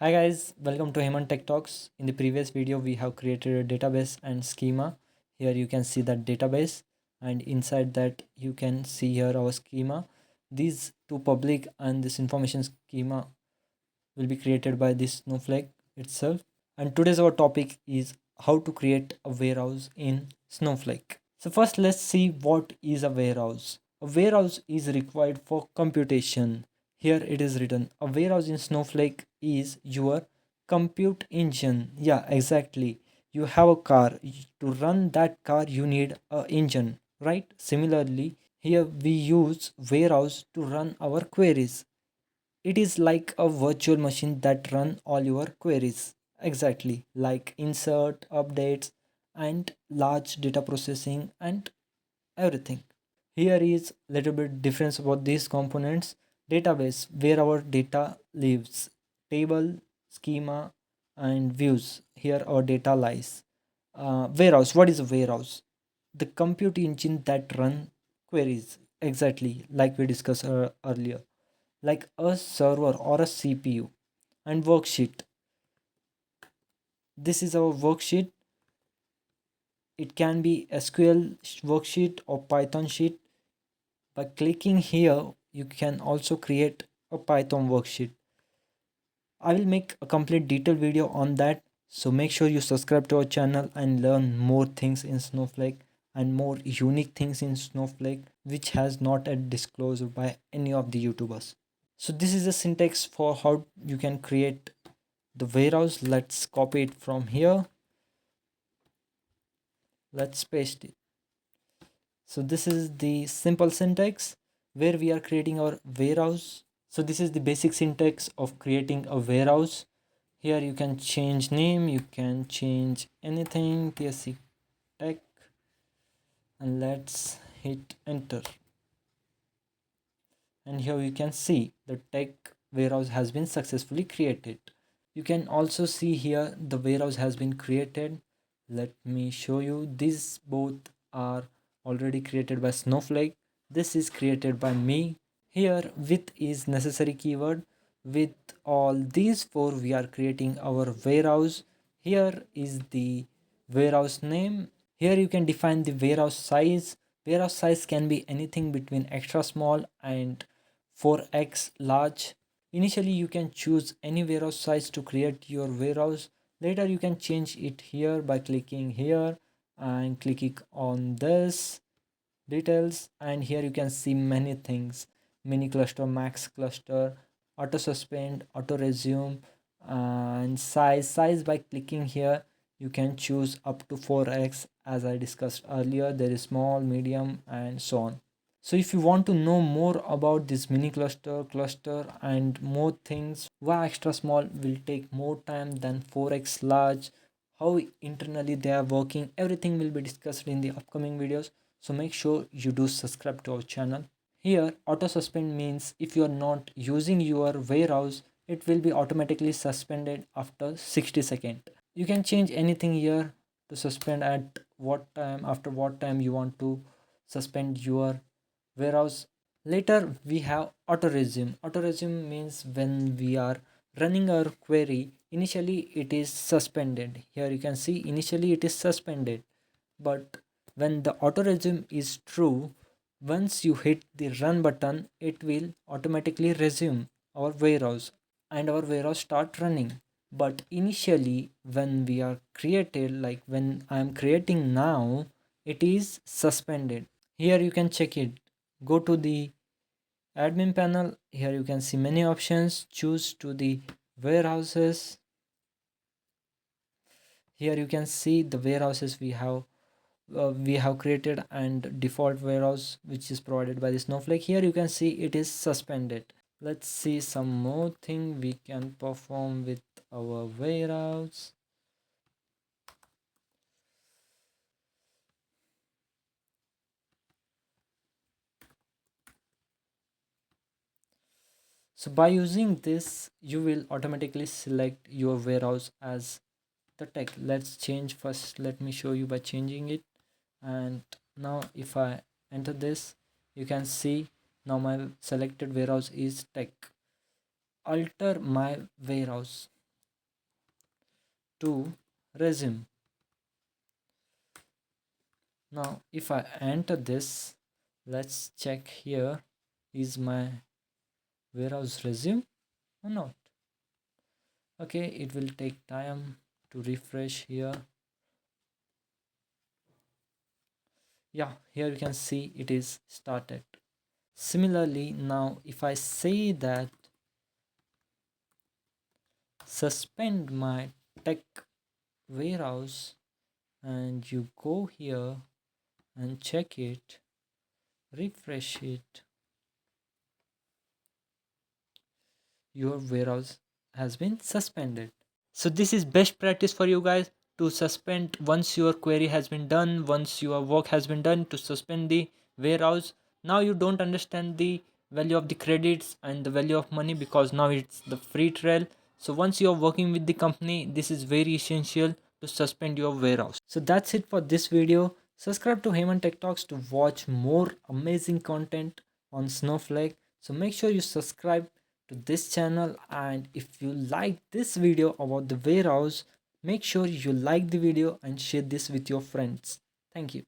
Hi guys, welcome to Hemant TechTalks. In the previous video, we have created a database and schema. Here you can see that database, and inside that you can see here our schema. These two public and this information schema will be created by this Snowflake itself. And today's our topic is how to create a warehouse in Snowflake. So first let's see what is a warehouse. A warehouse is required for computation. Here it is written, a warehouse in Snowflake is your compute engine. Yeah, exactly. You have a car. To run that car, you need a engine, right? Similarly, here we use warehouse to run our queries. It is like a virtual machine that run all your queries. Exactly, like insert, updates, and large data processing and everything. Here is little bit difference about these components. Database, where our data lives. Table, schema, and views. Here our data lies. Warehouse, what is a warehouse? The compute engine that run queries. Exactly, like we discussed earlier, like a server or a CPU. And worksheet, this is our worksheet. It can be SQL worksheet or Python sheet. By clicking here, you can also create a Python worksheet. I will make a complete detailed video on that, so make sure you subscribe to our channel and learn more things in Snowflake and more unique things in Snowflake which has not yet disclosed by any of the YouTubers. So this is the syntax for how you can create the warehouse. Let's copy it from here. Let's paste it. So this is the simple syntax where we are creating our warehouse. So this is the basic syntax of creating a warehouse. Here you can change name, you can change anything, TSC tech, and let's hit enter. And here you can see the tech warehouse has been successfully created. You can also see here the warehouse has been created. Let me show you. These both are already created by Snowflake. This is created by me. Here with is necessary keyword. With all these four we are creating our warehouse. Here is the warehouse name. Here you can define the warehouse size. Warehouse size can be anything between extra small and 4x large. Initially you can choose any warehouse size to create your warehouse. Later you can change it here by clicking here and clicking on this details, and here you can see many things: mini cluster, max cluster, auto suspend, auto resume, and size. By clicking here you can choose up to 4x. As I discussed earlier, there is small, medium, and so on. So if you want to know more about this mini cluster and more things, why extra small will take more time than 4x large, how internally they are working, everything will be discussed in the upcoming videos. So make sure you do subscribe to our channel. Here auto suspend means if you are not using your warehouse, it will be automatically suspended after 60 seconds. You can change anything here to suspend at what time, after what time you want to suspend your warehouse. Later we have auto resume. Auto resume means when we are running our query, initially it is suspended. Here you can see initially it is suspended, but when the auto resume is true, once you hit the run button, it will automatically resume our warehouse and our warehouse start running. But initially when we are created, like when I am creating now, it is suspended. Here you can check it. Go to the admin panel. Here you can see many options. Choose to the warehouses. Here you can see the warehouses we have created and default warehouse which is provided by the Snowflake. Here you can see it is suspended. Let's see some more thing we can perform with our warehouse. So by using this, you will automatically select your warehouse as the tech. Let's change first. Let me show you by changing it. And now if I enter this, you can see now my selected warehouse is tech. Alter my warehouse. to resume. Now if I enter this, let's check here, is my warehouse resume or not. Okay, it will take time to refresh here. Yeah, here you can see it is started. Similarly, now if I say that suspend my tech warehouse, and you go here and check it, refresh it, your warehouse has been suspended. So this is best practice for you guys to suspend once your query has been done, once your work has been done, to suspend the warehouse. Now you don't understand the value of the credits and the value of money, because now it's the free trial. So once you're working with the company, this is very essential to suspend your warehouse. So that's it for this video. Subscribe to Hemant Tech Talks to watch more amazing content on Snowflake. So make sure you subscribe to this channel, and if you like this video about the warehouse, make sure you like the video and share this with your friends. Thank you.